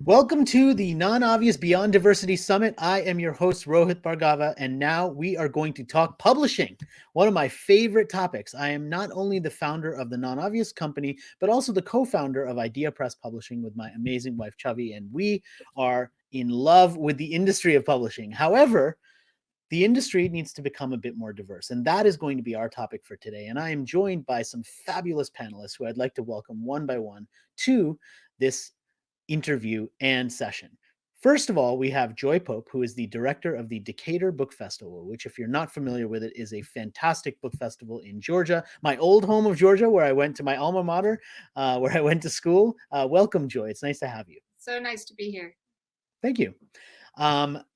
Welcome to the Non-Obvious Beyond Diversity Summit. I am your host, Rohit Bhargava, and now we are going to talk publishing, one of my favorite topics. I am not only the founder of the Non-Obvious company, but also the co-founder of Idea Press Publishing with my amazing wife, Chavi, and we are in love with the industry of publishing. However, the industry needs to become a bit more diverse, and that is going to be our topic for today. And I am joined by some fabulous panelists who I'd like to welcome one by one to this interview and session. First of all, we have Joy Pope, who is the director of the Decatur Book Festival, which, if you're not familiar with it, is a fantastic book festival in Georgia, my old home of Georgia, where I went to my alma mater, where I went to school. Welcome, Joy. It's nice to have you. So nice to be here. Thank you.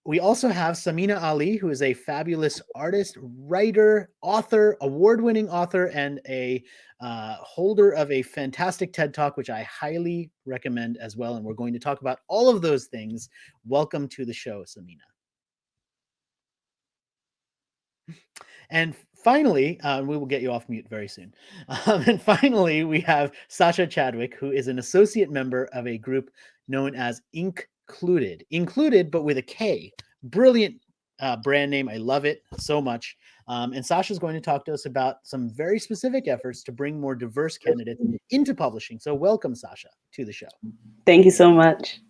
We also have Samina Ali, who is a fabulous artist, writer, author, award-winning author, and a holder of a fantastic TED Talk, which I highly recommend as well. And we're going to talk about all of those things. Welcome to the show, Samina. And finally, we will get you off mute very soon. And finally, we have Sasha Chadwick, who is an associate member of a group known as Included, but with a K. Brilliant brand name. I love it so much. And Sasha's going to talk to us about some very specific efforts to bring more diverse candidates into publishing. So welcome, Sasha, to the show. Thank you so much.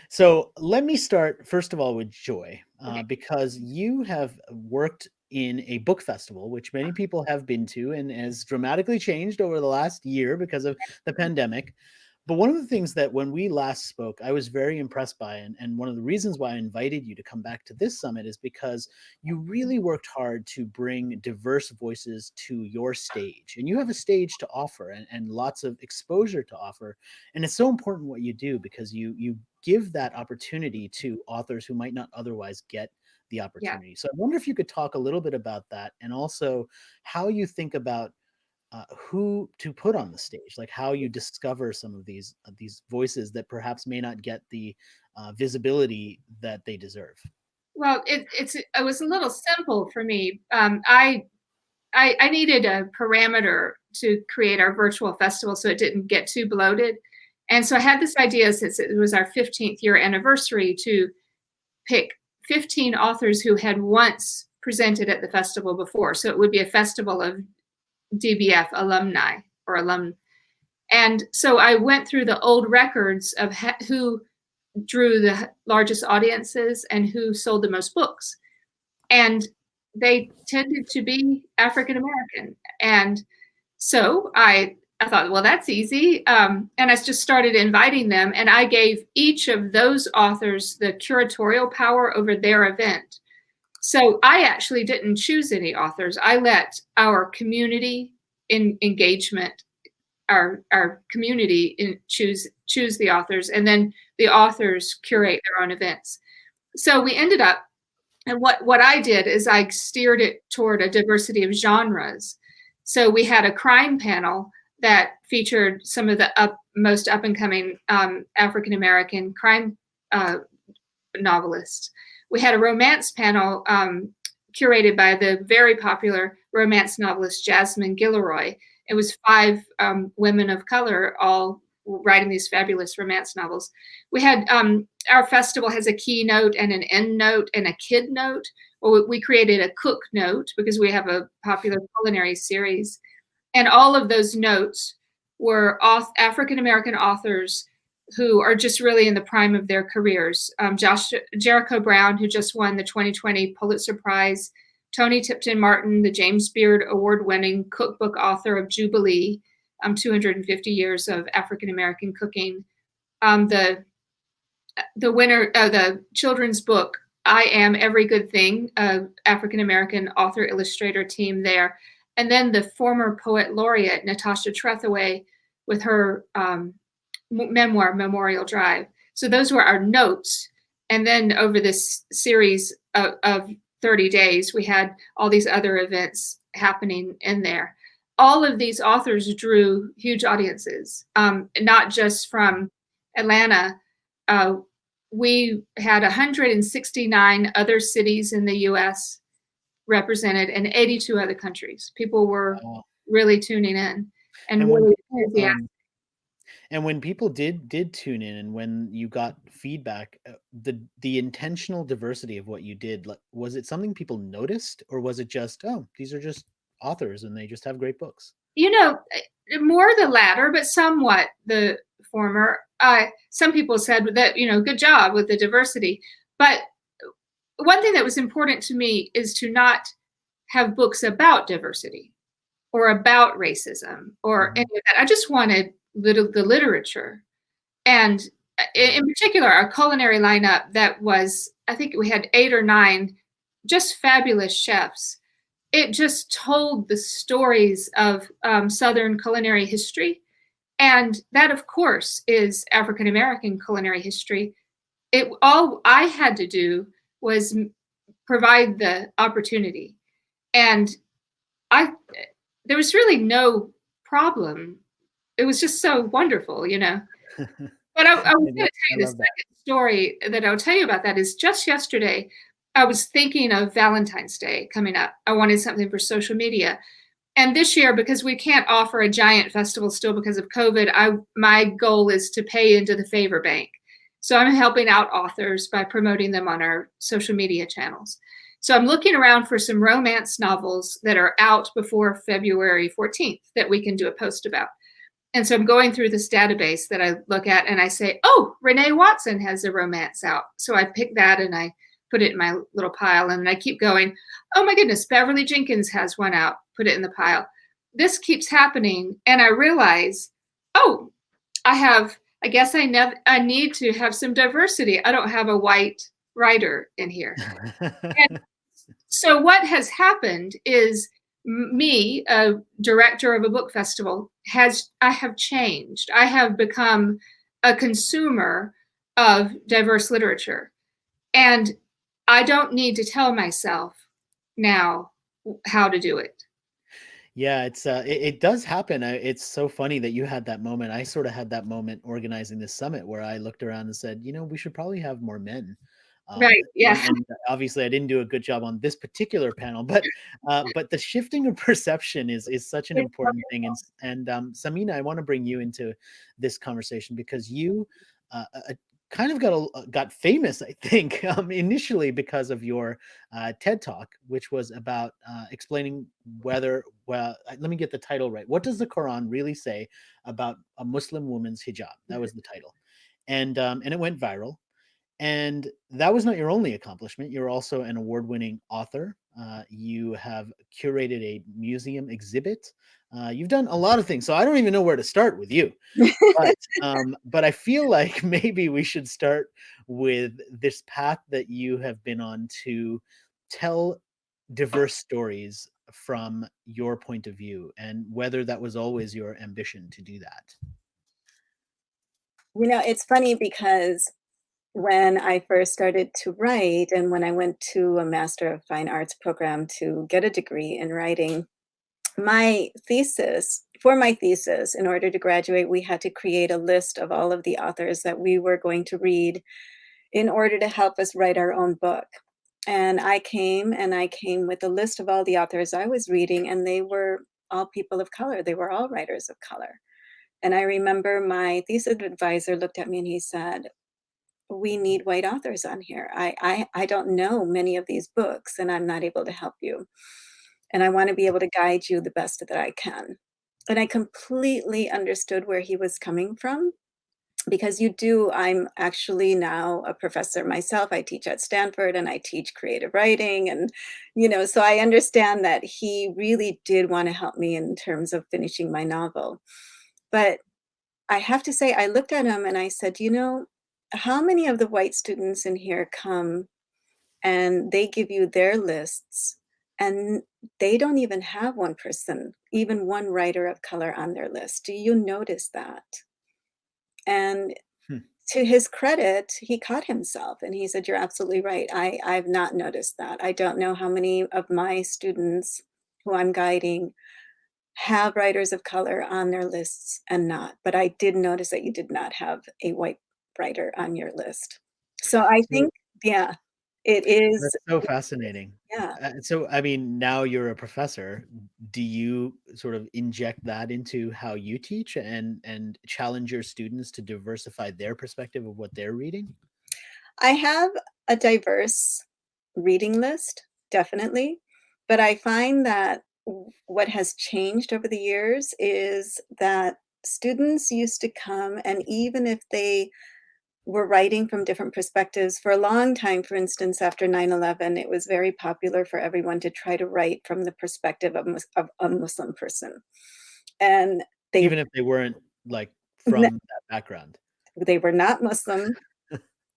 So let me start, first of all, with Joy, because you have worked in a book festival, which many people have been to and has dramatically changed over the last year because of the pandemic. But one of the things that when we last spoke, I was very impressed by, and one of the reasons why I invited you to come back to this summit is because you really worked hard to bring diverse voices to your stage. And you have a stage to offer and lots of exposure to offer. And it's so important what you do because you give that opportunity to authors who might not otherwise get the opportunity. Yeah. So I wonder if you could talk a little bit about that and also how you think about who to put on the stage, like how you discover some of these voices that perhaps may not get the visibility that they deserve. Well, it was a little simple for me. I needed a parameter to create our virtual festival so it didn't get too bloated. And so I had this idea, since it was our 15th year anniversary, to pick 15 authors who had once presented at the festival before. So it would be a festival of DBF alumni or alum. And so I went through the old records of who drew the largest audiences and who sold the most books. And they tended to be African American. And so I thought, well, that's easy. And I just started inviting them. And I gave each of those authors the curatorial power over their event. So I actually didn't choose any authors. I let our community in engagement, our community choose the authors, and then the authors curate their own events. So we ended up, and what I did is I steered it toward a diversity of genres. So we had a crime panel that featured some of the most up and coming African American crime novelists. We had a romance panel curated by the very popular romance novelist Jasmine Guillory. It was 5 women of color all writing these fabulous romance novels. We had our festival has a keynote and an end note and a kid note. Well, we created a cook note because we have a popular culinary series. And all of those notes were African American authors who are just really in the prime of their careers. Jericho Brown, who just won the 2020 Pulitzer Prize, Toni Tipton Martin, the James Beard Award-winning cookbook author of Jubilee, 250 years of African American cooking. The winner of the children's book, I Am Every Good Thing, African American author illustrator team there. And then the former poet laureate, Natasha Trethewey, with her memoir, Memorial Drive. So those were our notes. And then over this series of 30 days, we had all these other events happening in there. All of these authors drew huge audiences, not just from Atlanta. We had 169 other cities in the US represented and 82 other countries. People were really tuning in and really enthusiastic. And when people did tune in, and when you got feedback, the intentional diversity of what you did, like, was it something people noticed, or was it just, oh, these are just authors and they just have great books? You know, more the latter, but somewhat the former. Some people said that, good job with the diversity. But one thing that was important to me is to not have books about diversity or about racism or any Mhm. of that. I just wanted the literature. And in particular, our culinary lineup that was, I think we had 8 or 9 just fabulous chefs. It just told the stories of Southern culinary history. And that, of course, is African American culinary history. All I had to do was provide the opportunity. And I there was really no problem. It was just so wonderful. But I was gonna I tell you the love that. second story that I'll tell you about that is just yesterday, I was thinking of Valentine's Day coming up. I wanted something for social media. And this year, because we can't offer a giant festival still because of COVID, my goal is to pay into the favor bank. So I'm helping out authors by promoting them on our social media channels. So I'm looking around for some romance novels that are out before February 14th that we can do a post about. And so I'm going through this database that I look at and I say, oh, Renee Watson has a romance out. So I pick that and I put it in my little pile and I keep going. Oh my goodness, Beverly Jenkins has one out, put it in the pile. This keeps happening. And I realize, oh, I guess I need to have some diversity. I don't have a white writer in here. And so what has happened is me, a director of a book festival, I have changed. I have become a consumer of diverse literature. And I don't need to tell myself now how to do it. Yeah, it does happen. It's so funny that you had that moment. I sort of had that moment organizing this summit where I looked around and said, we should probably have more men. Right. Yeah. And obviously, I didn't do a good job on this particular panel, but the shifting of perception is such an important thing. And Samina, I want to bring you into this conversation because you kind of got famous, I think, initially because of your TED Talk, which was about explaining let me get the title right. What does the Quran really say about a Muslim woman's hijab? That was the title, and it went viral. And that was not your only accomplishment. You're also an award-winning author. You have curated a museum exhibit. You've done a lot of things, so I don't even know where to start with you. But I feel like maybe we should start with this path that you have been on to tell diverse stories from your point of view, and whether that was always your ambition to do that. It's funny because when I first started to write and when I went to a Master of Fine Arts program to get a degree in writing, for my thesis, in order to graduate, we had to create a list of all of the authors that we were going to read in order to help us write our own book. And I came with a list of all the authors I was reading, and they were all people of color. They were all writers of color. And I remember my thesis advisor looked at me and he said, we need white authors on here. I don't know many of these books and I'm not able to help you. And I want to be able to guide you the best that I can. And I completely understood where he was coming from because I'm actually now a professor myself. I teach at Stanford and I teach creative writing. And, so I understand that he really did want to help me in terms of finishing my novel. But I have to say, I looked at him and I said, how many of the white students in here come and they give you their lists and they don't even have one person, even one writer of color on their list? Do you notice that? And Hmm. to his credit, he caught himself and he said, you're absolutely right. I've not noticed that. I don't know how many of my students who I'm guiding have writers of color on their lists and not, but I did notice that you did not have a white writer on your list. So I So think, yeah, It is, That's so fascinating. yeah. So, I mean, now you're a professor. Do you sort of inject that into how you teach and challenge your students to diversify their perspective of what they're reading? I have a diverse reading list, definitely, but I find that what has changed over the years is that students used to come, and even if they were writing from different perspectives for a long time, for instance, after 9/11, it was very popular for everyone to try to write from the perspective of a Muslim person, and they Even if they weren't like from that background. they were not Muslim.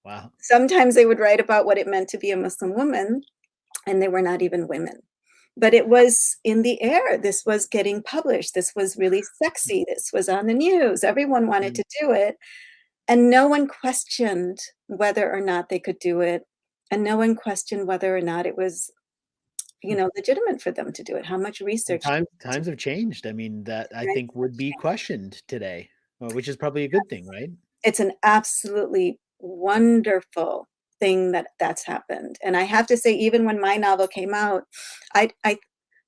Wow. Sometimes they would write about what it meant to be a Muslim woman, and they were not even women. But it was in the air. This was getting published. This was really sexy. This was on the news. Everyone wanted Mm. to do it, and no one questioned whether or not they could do it, and no one questioned whether or not it was, legitimate for them to do it. How much Well, research times have changed. I mean, that I think would be questioned today, which is probably a good thing, right? it's an absolutely wonderful thing that that's happened. And I have to say, even when my novel came out, I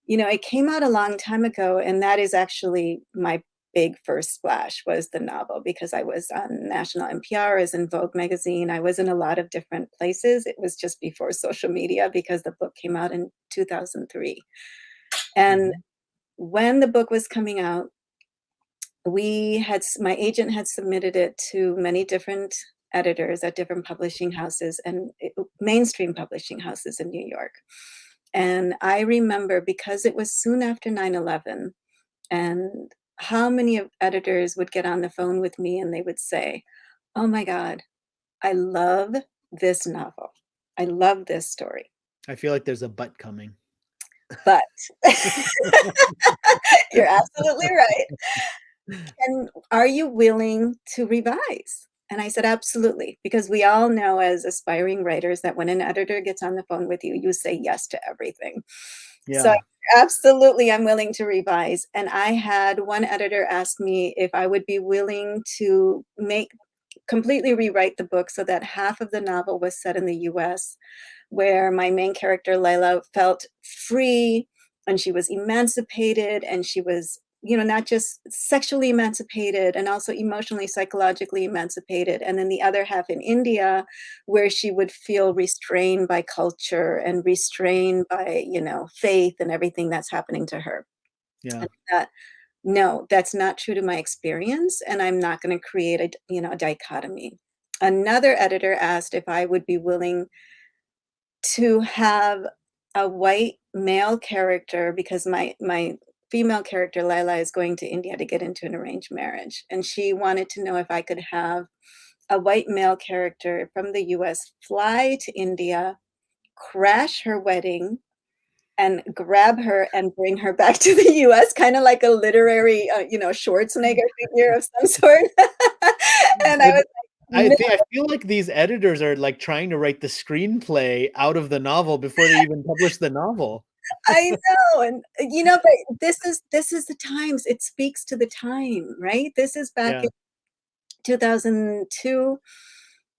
it came out a long time ago, and that is actually my big first splash was the novel because I was on national NPR, I was in Vogue magazine, I was in a lot of different places. It was just before social media because the book came out in 2003. And Mhm. when the book was coming out, my agent had submitted it to many different editors at different publishing houses and mainstream publishing houses in New York. And I remember because it was soon after 9/11, and how many of editors would get on the phone with me and they would say, "Oh my God, I love this novel. I love this story. I feel like there's a but coming. But you're absolutely right. And are you willing to revise?" And I said, "Absolutely," because we all know as aspiring writers that when an editor gets on the phone with you, you say yes to everything. So, Yeah. absolutely, I'm willing to revise. And I had one editor ask me if I would be willing to completely rewrite the book so that half of the novel was set in the US, where my main character, Layla, felt free and she was emancipated and she was, not just sexually emancipated and also emotionally, psychologically emancipated. And then the other half in India, where she would feel restrained by culture and restrained by, faith and everything that's happening to her. Yeah. And that, no, that's not true to my experience, and I'm not going to create a dichotomy. Another editor asked if I would be willing to have a white male character because my female character Lila is going to India to get into an arranged marriage, and she wanted to know if I could have a white male character from the US fly to India, crash her wedding, and grab her and bring her back to the US, kinda like a literary, Schwarzenegger figure of some sort. And I But was like, "No." I feel like these editors are, like, trying to write the screenplay out of the novel before they even publish the novel. I know, and, but this is the times, it speaks to the time, right? This is back Yeah. in 2002,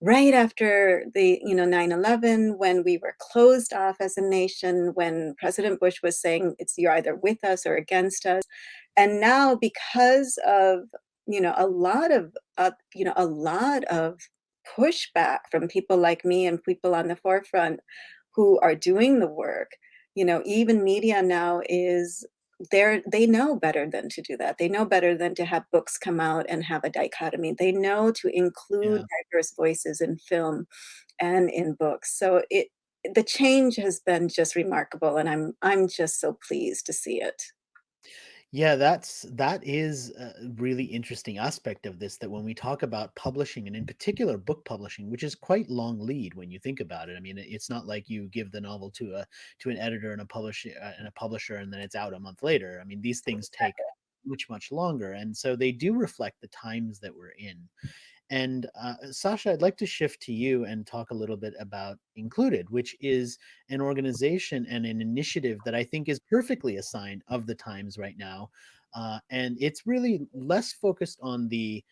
right after the 9/11, when we were closed off as a nation, when President Bush was saying, "It's you're either with us or against us." And now because of, a lot of pushback from people like me and people on the forefront who are doing the work, even media now is they know better than to do that. They know better than to have books come out and have a dichotomy. They know to include Yeah. diverse voices in film and in books. So the change has been just remarkable, and I'm just so pleased to see it. Yeah, that is a really interesting aspect of this, that when we talk about publishing, and in particular book publishing, which is quite long lead when you think about it. I mean, it's not like you give the novel to an editor and a publisher and then it's out a month later. I mean, these things take much longer, and so they do reflect the times that we're in. And Sasha, I'd like to shift to you and talk a little bit about Included, which is an organization and an initiative that I think is perfectly a sign of the times right now. And it's really less focused on the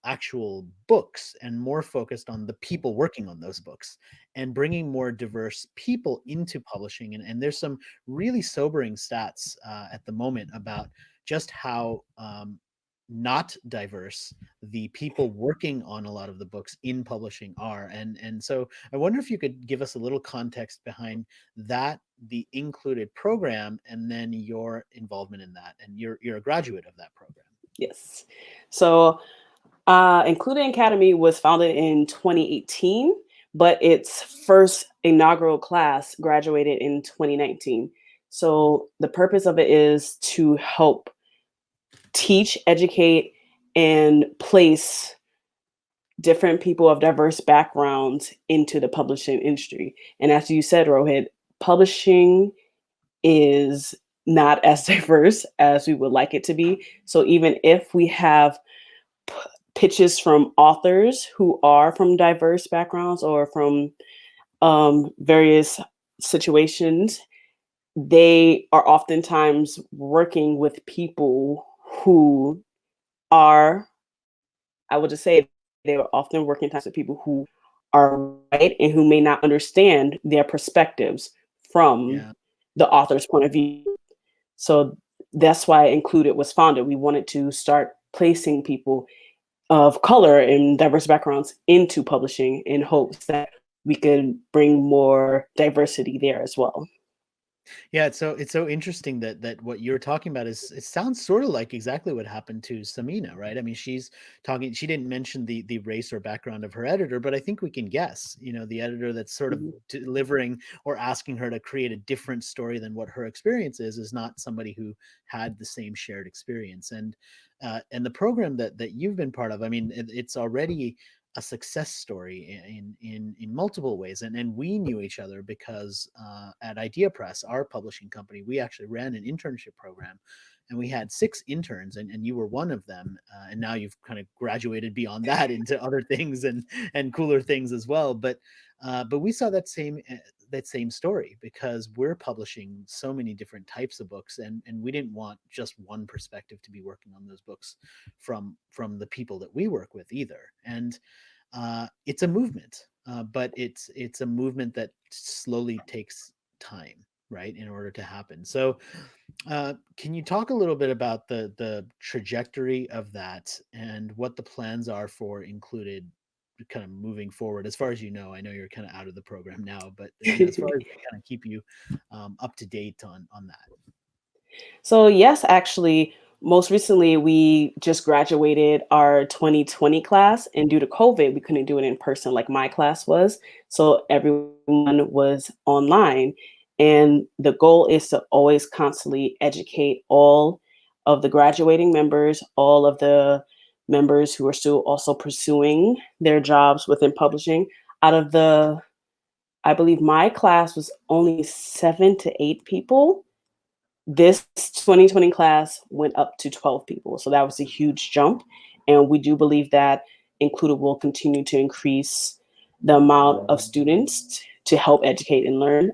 actual books and more focused on the people working on those books and bringing more diverse people into publishing. And there's some really sobering stats at the moment about just how not diverse the people working on a lot of the books in publishing are. And so I wonder if you could give us a little context behind that, the included program, and then your involvement in that. And you're a graduate of that program. Yes. So, Included Academy was founded in 2018, but its first inaugural class graduated in 2019. So, the purpose of it is to help teach, educate, and place different people of diverse backgrounds into the publishing industry. And as you said, Rohit, publishing is not as diverse as we would like it to be. So even if we have p- pitches from authors who are from diverse backgrounds or from various situations, they are oftentimes working with people who are, I would just say, they are often working times with people who are white and who may not understand their perspectives from Yeah. the author's point of view. So that's why Included was founded. We wanted to start placing people of color and diverse backgrounds into publishing in hopes that we could bring more diversity there as well. Yeah, it's so interesting that what you're talking about is, it sounds sort of like exactly what happened to Samina, right? I mean, she's talking, she didn't mention the race or background of her editor, but I think we can guess, the editor that's sort of Mhm. delivering or asking her to create a different story than what her experience is not somebody who had the same shared experience. And the program that you've been part of, I mean, it's already a success story in multiple ways. And we knew each other because at Idea Press, our publishing company, we actually ran an internship program, and we had 6 interns, and you were one of them. And now you've kind of graduated beyond that into other things and cooler things as well. But we saw that same story, because we're publishing so many different types of books, and we didn't want just one perspective to be working on those books from the people that we work with either. And it's a movement, but it's a movement that slowly takes time, right, in order to happen. So can you talk a little bit about the trajectory of that and what the plans are for Included kind of moving forward? As far as you know, I know you're kind of out of the program now, but as far as they kind of keep you up to date on that. So, yes, actually, most recently we just graduated our 2020 class, and due to COVID, we couldn't do it in person like my class was. So, everyone was online. And the goal is to always constantly educate all of the graduating members, all of the members who are still also pursuing their jobs within publishing. Out of the, I believe my class was only 7 to 8 people. This 2020 class went up to 12 people. So that was a huge jump. And we do believe that Included will continue to increase the amount of students to help educate and learn.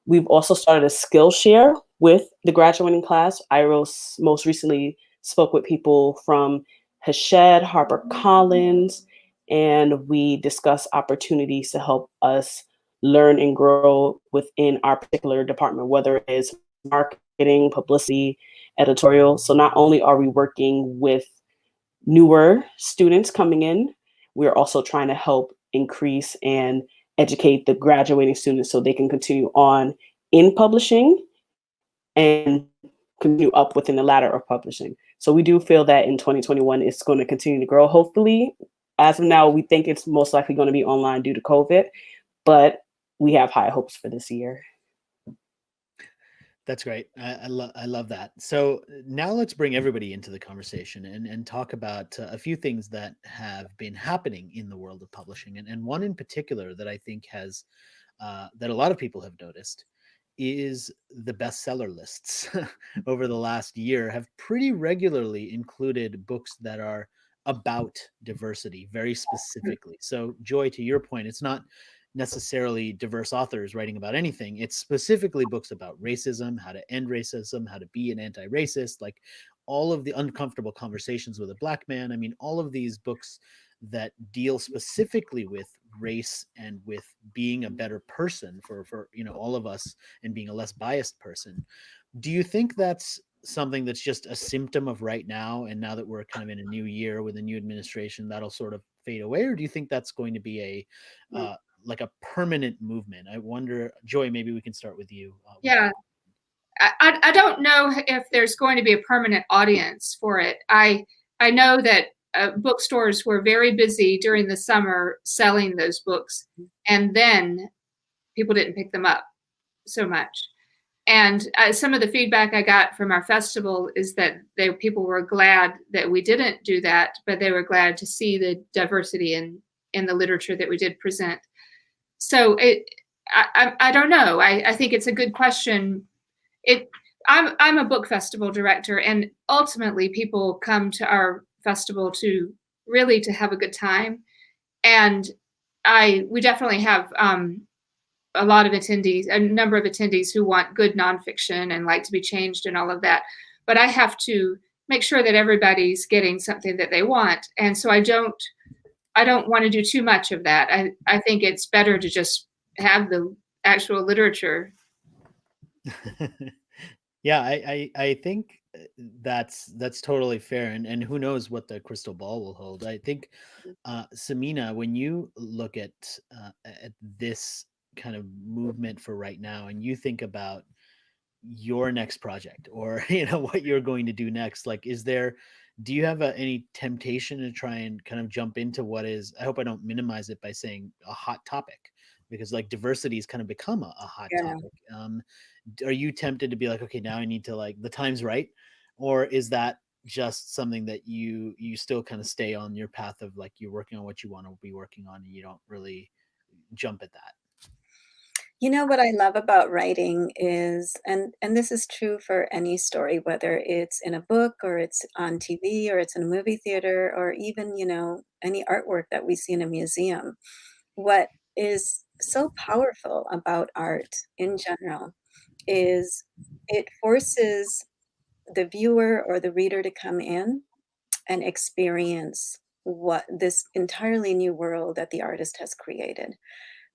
We've also started a skill share with the graduating class. IROS most recently spoke with people from Hachette, HarperCollins, and we discussed opportunities to help us learn and grow within our particular department, whether it is marketing, publicity, editorial. So not only are we working with newer students coming in, we're also trying to help increase and educate the graduating students so they can continue on in publishing and continue up within the ladder of publishing. So we do feel that in 2021 it's going to continue to grow. Hopefully, as of now, we think it's most likely going to be online due to COVID, but we have high hopes for this year. That's great. I love that. So now let's bring everybody into the conversation and talk about a few things that have been happening in the world of publishing. And one in particular that I think has, that a lot of people have noticed, is the bestseller lists over the last year have pretty regularly included books that are about diversity very specifically. So, Joy, to your point, it's not necessarily diverse authors writing about anything. It's specifically books about racism, how to end racism, how to be an anti-racist, like all of the Uncomfortable Conversations with a Black Man. I mean, all of these books that deal specifically with race and with being a better person for all of us, and being a less biased person. Do you think that's something that's just a symptom of right now, and now that we're kind of in a new year with a new administration, that'll sort of fade away, or do you think that's going to be a Mm. like a permanent movement? I wonder, Joy, maybe we can start with you. Yeah. I don't know if there's going to be a permanent audience for it. I know that bookstores were very busy during the summer selling those books, and then people didn't pick them up so much. And some of the feedback I got from our festival is that people were glad that we didn't do that, but they were glad to see the diversity in the literature that we did present. So I don't know. I think it's a good question. I'm a book festival director, and ultimately people come to our festival to really to have a good time. And we definitely have a lot of attendees, a number of attendees who want good nonfiction and like to be changed and all of that. But I have to make sure that everybody's getting something that they want. And so I don't want to do too much of that. I think it's better to just have the actual literature. Yeah, I think that's totally fair, and who knows what the crystal ball will hold. I think, Samina, when you look at this kind of movement for right now, and you think about your next project, or what you're going to do next, like, do you have any temptation to try and kind of jump into what is, I hope I don't minimize it by saying, a hot topic, because like diversity has kind of become a hot Yeah. topic. Are you tempted to be like, okay, now I need to, like, the time's right, or is that just something that you still kind of stay on your path of, like, you're working on what you want to be working on, and you don't really jump at that? You know what I love about writing is, and this is true for any story, whether it's in a book or it's on TV or it's in a movie theater or even, any artwork that we see in a museum. What is so powerful about art in general is it forces the viewer or the reader to come in and experience what this entirely new world that the artist has created.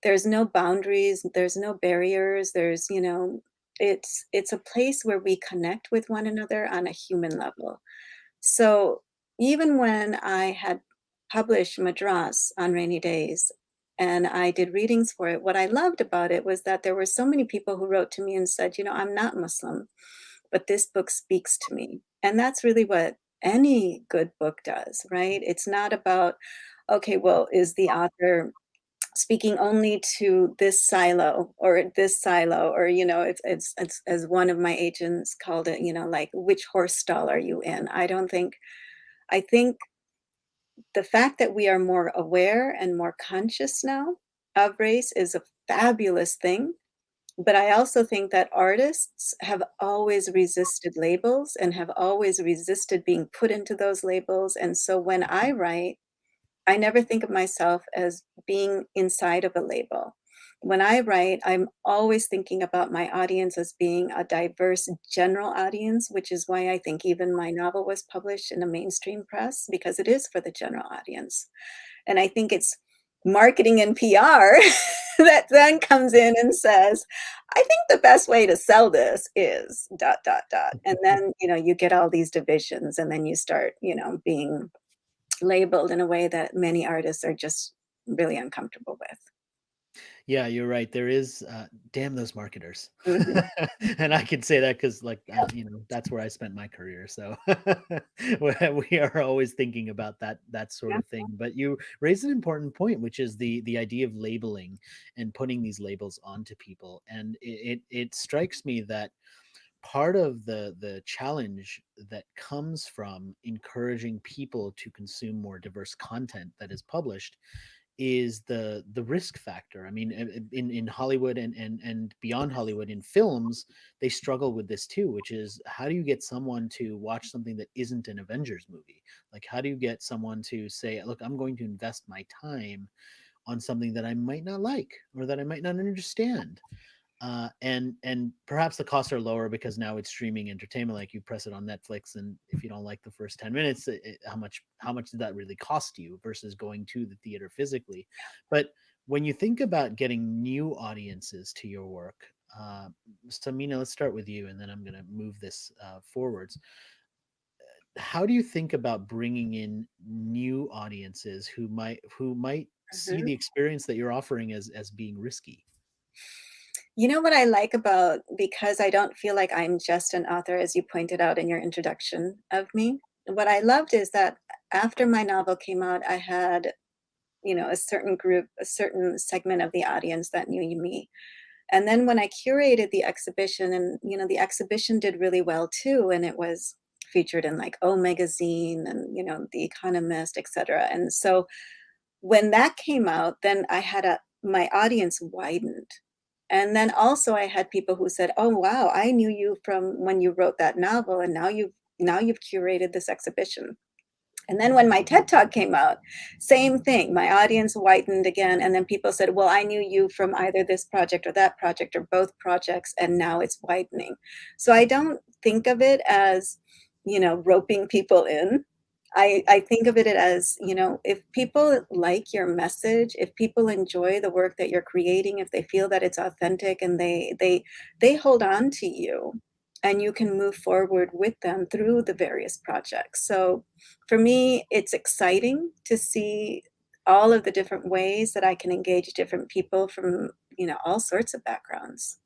There's no boundaries, there's no barriers, it's a place where we connect with one another on a human level. So even when I had published Madras on Rainy Days and I did readings for it, what I loved about it was that there were so many people who wrote to me and said, I'm not Muslim, but this book speaks to me. And that's really what any good book does, right? It's not about, okay, well, is the author speaking only to this silo or this silo, or it's as one of my agents called it, like, which horse stall are you in? I think the fact that we are more aware and more conscious now of race is a fabulous thing. But I also think that artists have always resisted labels and have always resisted being put into those labels. And so when I write, I never think of myself as being inside of a label. When I write, I'm always thinking about my audience as being a diverse general audience, which is why I think even my novel was published in a mainstream press, because it is for the general audience. And I think it's marketing and PR that then comes in and says, I think the best way to sell this is dot, dot, dot. And then, you get all these divisions, and then you start, being labeled in a way that many artists are just really uncomfortable with. Yeah, you're right. There is, damn those marketers. Mhm. And I can say that because, like, that's where I spent my career. So we are always thinking about that sort Yeah. of thing. But you raise an important point, which is the idea of labeling and putting these labels onto people. And it strikes me that part of the challenge that comes from encouraging people to consume more diverse content that is published is the risk factor. I mean, in Hollywood and beyond Hollywood, in films, they struggle with this too, which is, how do you get someone to watch something that isn't an Avengers movie? Like, how do you get someone to say, look, I'm going to invest my time on something that I might not like or that I might not understand? and perhaps the costs are lower because now it's streaming entertainment. Like you press it on Netflix, and if you don't like the first 10 minutes, how much did that really cost you versus going to the theater physically? But when you think about getting new audiences to your work, Samina, let's start with you, and then I'm going to move this forwards. How do you think about bringing in new audiences who might see the experience that you're offering as being risky? You know what I like about, because I don't feel like I'm just an author, as you pointed out in your introduction of me. What I loved is that after my novel came out, I had, a certain group, a certain segment of the audience that knew me. And then when I curated the exhibition, and the exhibition did really well too, and it was featured in like O Magazine and The Economist, etc. And so when that came out, then my audience widened. And then also I had people who said, "Oh wow, I knew you from when you wrote that novel, and now you've curated this exhibition." And then when my TED Talk came out, same thing. My audience widened again, and then people said, "Well, I knew you from either this project or that project or both projects," and now it's widening. So I don't think of it as, roping people in. I think of it as, if people like your message, if people enjoy the work that you're creating, if they feel that it's authentic, and they hold on to you, and you can move forward with them through the various projects. So for me, it's exciting to see all of the different ways that I can engage different people from, all sorts of backgrounds.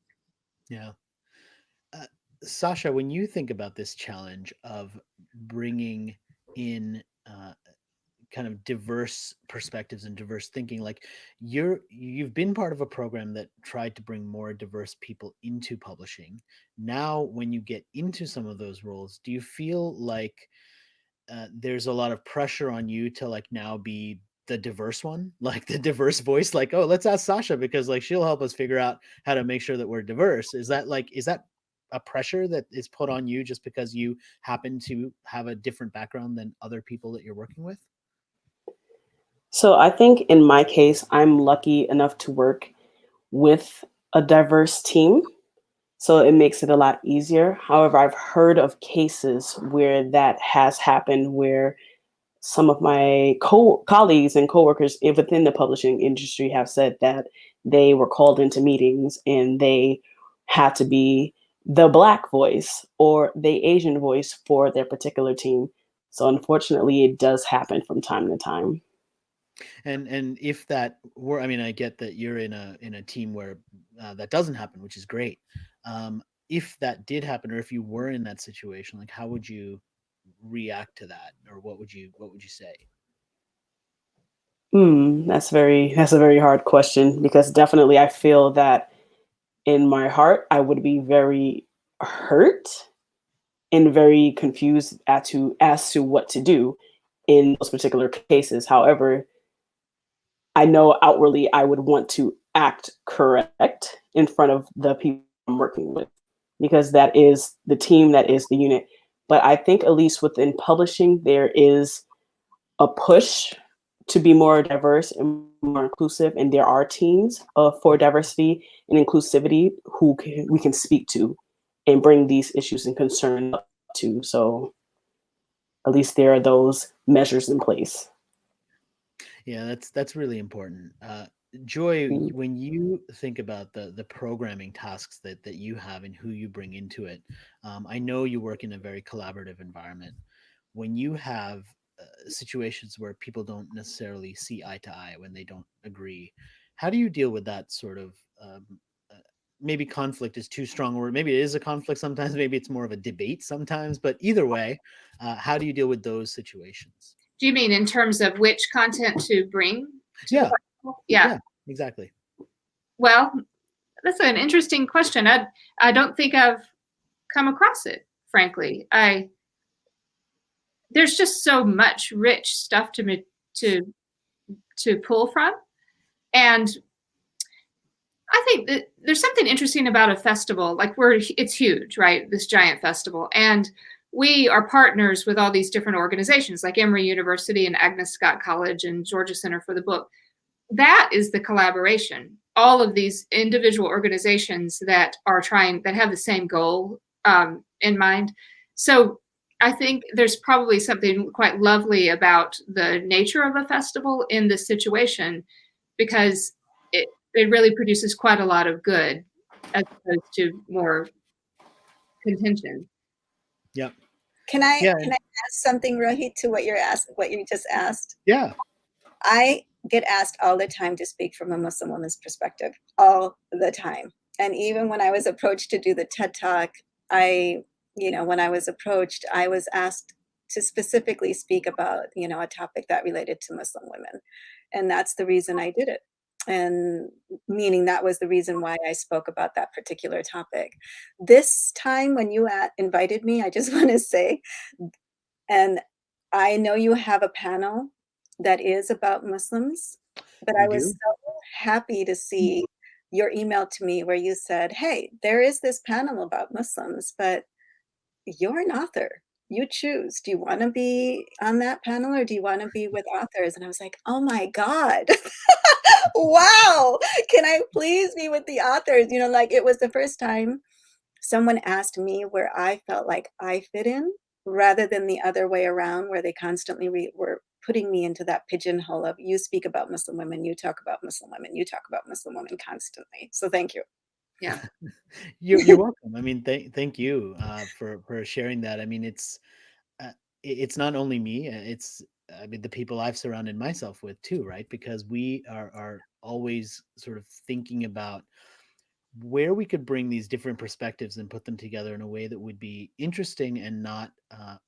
Yeah. Uh, Sasha, when you think about this challenge of bringing in kind of diverse perspectives and diverse thinking, like you've been part of a program that tried to bring more diverse people into publishing. Now, when you get into some of those roles, do you feel like there's a lot of pressure on you to like now be the diverse one, like the diverse voice? Like, oh, let's ask Sasha because like she'll help us figure out how to make sure that we're diverse. Is that a pressure that is put on you just because you happen to have a different background than other people that you're working with? So I think in my case, I'm lucky enough to work with a diverse team. So it makes it a lot easier. However, I've heard of cases where that has happened, where some of my colleagues and coworkers within the publishing industry have said that they were called into meetings and they had to be the Black voice or the Asian voice for their particular team. So unfortunately, it does happen from time to time. And if that were, I mean, I get that you're in a team where that doesn't happen, which is great. If that did happen, or if you were in that situation, like how would you react to that, or what would you say? That's a very hard question, because definitely I feel that in my heart I would be very hurt and very confused as to what to do in those particular cases. However, I know outwardly I would want to act correct in front of the people I'm working with, because that is the team, that is the unit. But I think at least within publishing, there is a push to be more diverse and more inclusive, and there are teams for diversity and inclusivity we can speak to and bring these issues and concerns up to. So at least there are those measures in place. Yeah, that's really important. Joy, Mm. when you think about the programming tasks that you have and who you bring into it, I know you work in a very collaborative environment. When you have situations where people don't necessarily see eye to eye, when they don't agree, how do you deal with that sort of uh, maybe conflict is too strong, or maybe it is a conflict sometimes, maybe it's more of a debate sometimes, but either way, how do you deal with those situations? Do you mean in terms of which content to bring to the Yeah, festival? Yeah. yeah, exactly. Well, that's an interesting question. I don't think I've come across it, frankly. There's just so much rich stuff to pull from, and I think that there's something interesting about a festival. Like it's huge, right? This giant festival, and we are partners with all these different organizations, like Emory University and Agnes Scott College and Georgia Center for the Book. That is the collaboration. all of these individual organizations that have the same goal in mind. So I think there's probably something quite lovely about the nature of a festival in this situation, because it really produces quite a lot of good as opposed to more contention. Yep. Can I Yeah. ask something, Rohit, to what you just asked? Yeah. I get asked all the time to speak from a Muslim woman's perspective, all the time. And even when I was approached to do the TED Talk, when I was approached, I was asked to specifically speak about, a topic that related to Muslim women. And that's the reason I did it. And meaning that was the reason why I spoke about that particular topic. This time when you invited me, I just want to say, and I know you have a panel that is about Muslims, but I We was do. so happy to see your email to me where you said, "Hey, there is this panel about Muslims, but you're an author. You choose. Do you want to be on that panel or do you want to be with authors?" And I was like, "Oh my God." Wow. Can I please be with the authors? Like it was the first time someone asked me where I felt like I fit in rather than the other way around, where they constantly were putting me into that pigeonhole of you speak about Muslim women, you talk about Muslim women, you talk about Muslim women constantly. So thank you. Yeah. You're welcome. I mean, thank you for sharing that. I mean, uh, it's not only me. It's I mean the people I've surrounded myself with too, right? Because we are always sort of thinking about where we could bring these different perspectives and put them together in a way that would be interesting and not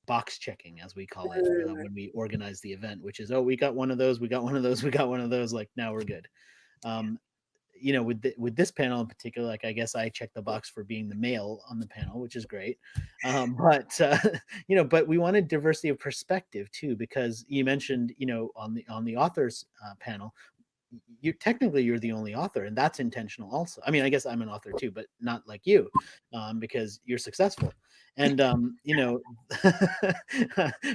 box checking, as we call it, Mm, when we organize the event, which is, oh, we got one of those, we got one of those, we got one of those, like now we're good. Um, with this panel in particular, like I guess I checked the box for being the male on the panel, which is great. But but we wanted diversity of perspective too, because you mentioned, on the authors panel, you're the only author, and that's intentional also. I mean, I guess I'm an author too, but not like you, because you're successful. And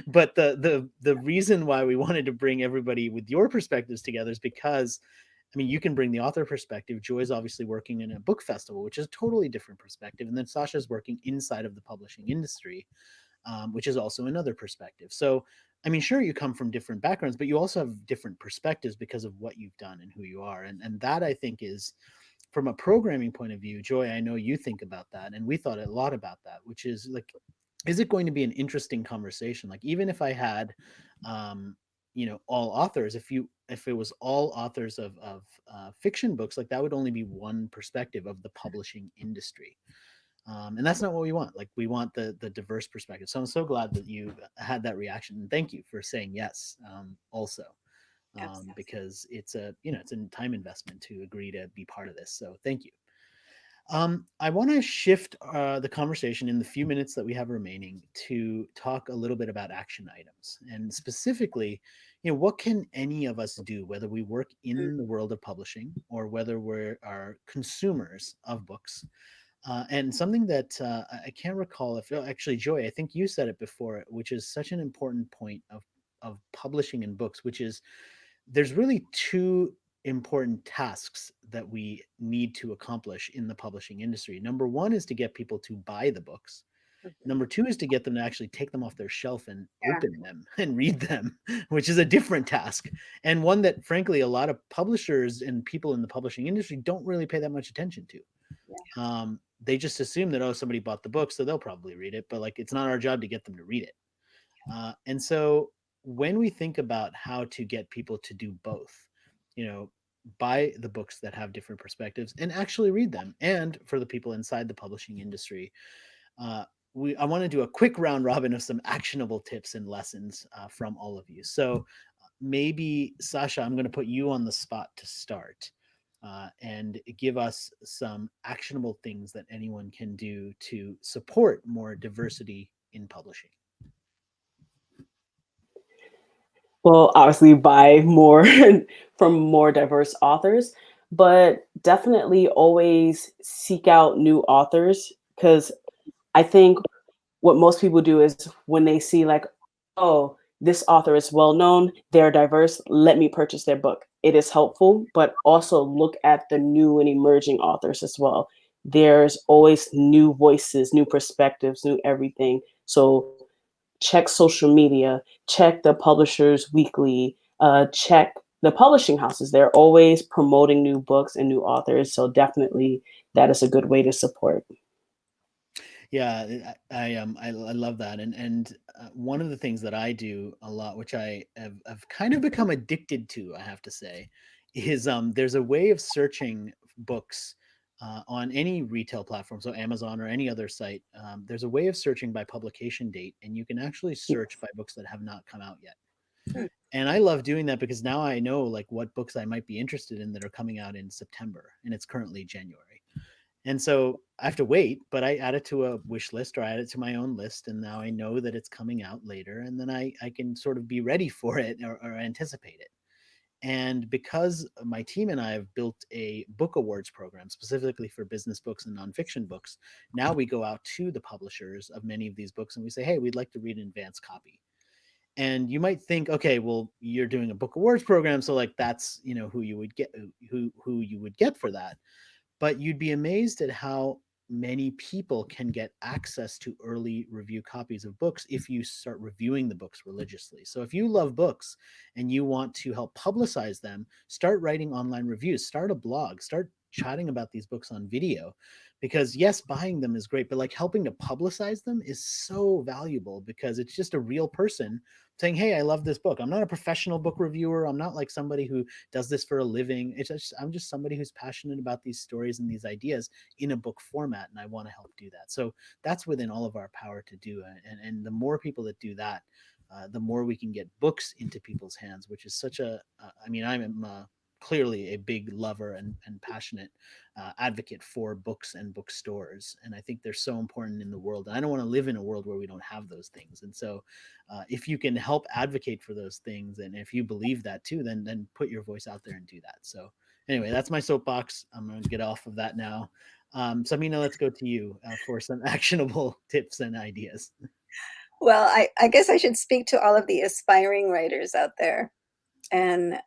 but the reason why we wanted to bring everybody with your perspectives together is because, I mean, you can bring the author perspective. Joy's obviously working in a book festival, which is a totally different perspective. And then Sasha's working inside of the publishing industry, which is also another perspective. So, I mean, sure, you come from different backgrounds, but you also have different perspectives because of what you've done and who you are. And that, I think, is from a programming point of view. Joy, I know you think about that. And we thought a lot about that, which is like, is it going to be an interesting conversation? Like, even if I had, all authors, if it was all authors of fiction books, like that would only be one perspective of the publishing industry, and that's not what we want. Like, we want the diverse perspective. So I'm so glad that you had that reaction, and thank you for saying yes, also, yes. because it's a time investment to agree to be part of this. So thank you. I want to shift the conversation in the few minutes that we have remaining to talk a little bit about action items, and specifically, what can any of us do, whether we work Mm, in the world of publishing or whether we are consumers of books. And something that I can't recall if, oh, actually, Joy, I think you said it before, which is such an important point of publishing in books, which is there's really two important tasks that we need to accomplish in the publishing industry. Number one is to get people to buy the books. mhm. Number two is to get them to actually take them off their shelf and Yeah. open them and read them, which is a different task, and one that, frankly, a lot of publishers and people in the publishing industry don't really pay that much attention to. Yeah. They just assume that, oh, somebody bought the book, so they'll probably read it, but like it's not our job to get them to read it. And so when we think about how to get people to do both, you know, buy the books that have different perspectives and actually read them, and for the people inside the publishing industry, uh, I want to do a quick round robin of some actionable tips and lessons from all of you. So maybe Sasha, I'm going to put you on the spot to start. And give us some actionable things that anyone can do to support more diversity in publishing. Well, obviously buy more from more diverse authors, but definitely always seek out new authors, because I think what most people do is when they see like, oh, this author is well known, they're diverse, let me purchase their book. it is helpful, but also look at the new and emerging authors as well. There's always new voices, new perspectives, new everything. So check social media, check the publishers weekly, check the publishing houses. They're always promoting new books and new authors. So definitely that is a good way to support. Yeah, I love that, and one of the things that I do a lot, which have kind of become addicted to, I have to say, is there's a way of searching books on any retail platform, so Amazon or any other site. There's a way of searching by publication date, and you can actually search by books that have not come out yet. Hmm. And I love doing that because now I know like what books I might be interested in that are coming out in September, and it's currently January. And so I have to wait, but I add it to a wish list or I add it to my own list. And now I know that it's coming out later. And then I can sort of be ready for it or anticipate it. And because my team and I have built a book awards program specifically for business books and nonfiction books, now we go out to the publishers of many of these books and we say, hey, we'd like to read an advanced copy. And you might think, okay, well, you're doing a book awards program, so like that's who you would get, who you would get for that. But you'd be amazed at how many people can get access to early review copies of books if you start reviewing the books religiously. So if you love books and you want to help publicize them, start writing online reviews, start a blog, start chatting about these books on video. Because yes, buying them is great, but like helping to publicize them is so valuable because it's just a real person saying, hey, I love this book. I'm not a professional book reviewer. I'm not like somebody who does this for a living. I'm just somebody who's passionate about these stories and these ideas in a book format, and I want to help do that. So that's within all of our power to do. And the more people that do that, the more we can get books into people's hands, which is such I mean, I'm clearly a big lover and passionate advocate for books and bookstores. And I think they're so important in the world. And I don't want to live in a world where we don't have those things. And so if you can help advocate for those things, and if you believe that too, then put your voice out there and do that. So anyway, that's my soapbox. I'm going to get off of that now. Samina, let's go to you for some actionable tips and ideas. Well, I guess I should speak to all of the aspiring writers out there. And,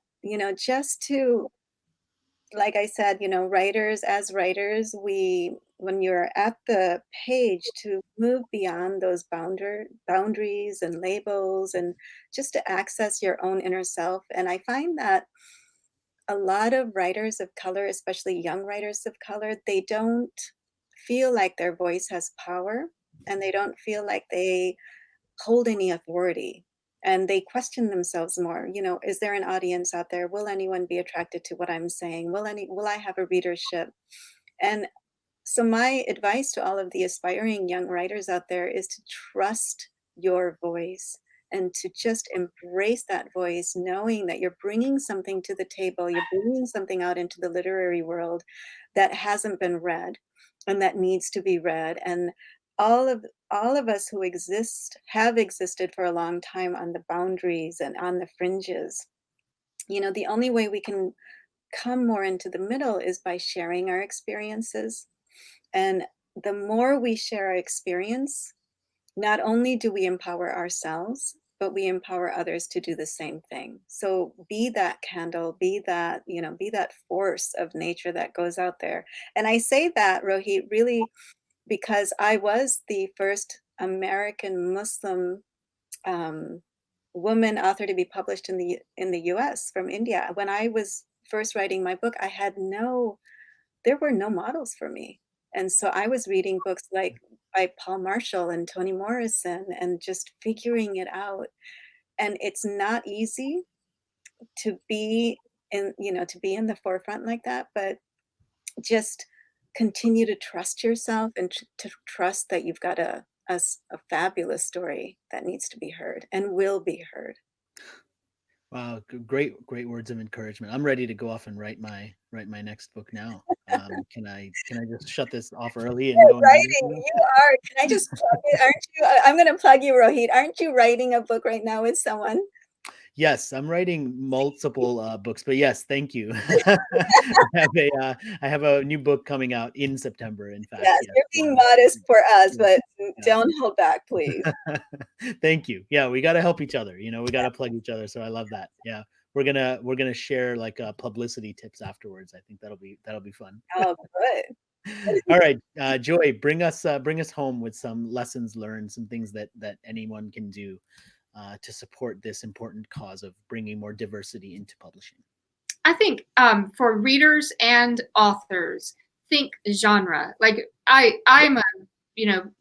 just to, like I said, writers, when you're at the page, to move beyond those boundaries and labels and just to access your own inner self. And I find that a lot of writers of color, especially young writers of color, they don't feel like their voice has power and they don't feel like they hold any authority, and they question themselves more. Is there an audience out there? Will anyone be attracted to what I'm saying? Will I have a readership? And so my advice to all of the aspiring young writers out there is to trust your voice and to just embrace that voice, knowing that you're bringing something to the table, you're bringing something out into the literary world that hasn't been read and that needs to be read. And all of us who have existed for a long time on the boundaries and on the fringes. The only way we can come more into the middle is by sharing our experiences. And the more we share our experience, not only do we empower ourselves, but we empower others to do the same thing. So be that candle, be that force of nature that goes out there. And I say that, Rohit, really because I was the first American Muslim woman author to be published in the U.S. from India. When I was first writing my book, there were no models for me, and so I was reading books like by Paul Marshall and Toni Morrison, and just figuring it out. And it's not easy to be in the forefront like that, but just continue to trust yourself and to trust that you've got a fabulous story that needs to be heard and will be heard. Wow, great words of encouragement. I'm ready to go off and write my next book now. Can I just shut this off early and go and do this Writing, now? you are. Can I just plug it? Aren't you? I'm going to plug you, Rohit. Aren't you writing a book right now with someone? Yes, I'm writing multiple books, but yes, thank you. I have a new book coming out in September. In fact, Yes, yes. you're being modest for us, but Yeah. don't hold back, please. Thank you. Yeah, we got to help each other. We got to plug each other. So I love that. Yeah. we're gonna share like publicity tips afterwards. I think that'll be fun. Oh, good. All right, Joy, bring us home with some lessons learned, some things that anyone can do to support this important cause of bringing more diversity into publishing. I think for readers and authors, think genre. Like I'm a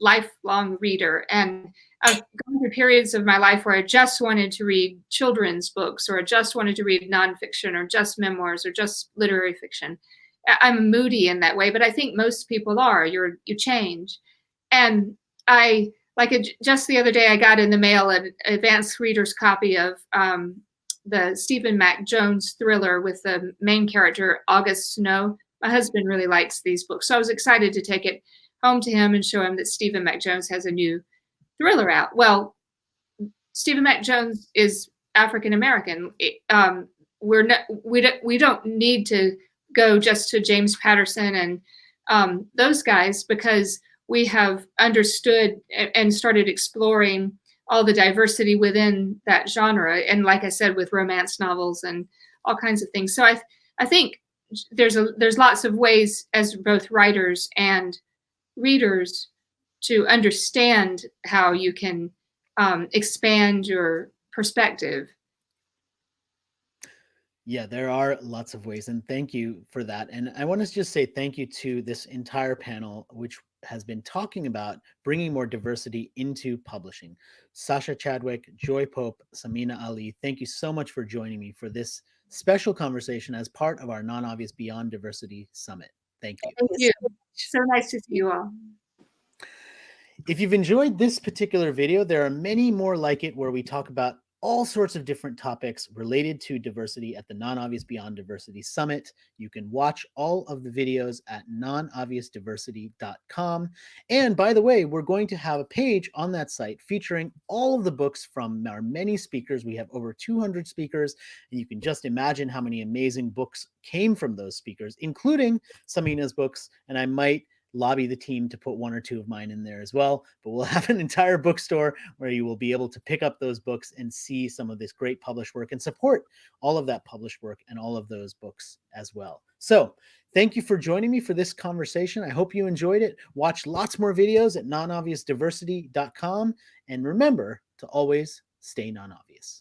lifelong reader, and I've gone through periods of my life where I just wanted to read children's books, or I just wanted to read nonfiction, or just memoirs, or just literary fiction. I'm moody in that way, but I think most people are. You change, and I just the other day I got in the mail an advanced reader's copy of the Stephen Mac Jones thriller with the main character August Snow. My husband really likes these books, so I was excited to take it home to him and show him that Stephen Mac Jones has a new thriller out. Well, Stephen Mac Jones is African American. We don't need to go just to James Patterson and those guys, because we have understood and started exploring all the diversity within that genre. And like I said, with romance novels and all kinds of things. So I think there's lots of ways as both writers and readers to understand how you can expand your perspective. Yeah, there are lots of ways, and thank you for that. And I want to just say thank you to this entire panel, which has been talking about bringing more diversity into publishing. Sasha Chadwick, Joy Pope, Samina Ali, thank you so much for joining me for this special conversation as part of our Non-Obvious Beyond Diversity Summit. Thank you. Thank you. So nice to see you all. If you've enjoyed this particular video, there are many more like it where we talk about all sorts of different topics related to diversity at the Non-Obvious Beyond Diversity Summit. You can watch all of the videos at nonobviousdiversity.com. And by the way, we're going to have a page on that site featuring all of the books from our many speakers. We have over 200 speakers, and you can just imagine how many amazing books came from those speakers, including Samina's books, and I might lobby the team to put one or two of mine in there as well. But we'll have an entire bookstore where you will be able to pick up those books and see some of this great published work and support all of that published work and all of those books as well. So thank you for joining me for this conversation. I hope you enjoyed it. Watch lots more videos at nonobviousdiversity.com. And remember to always stay non-obvious.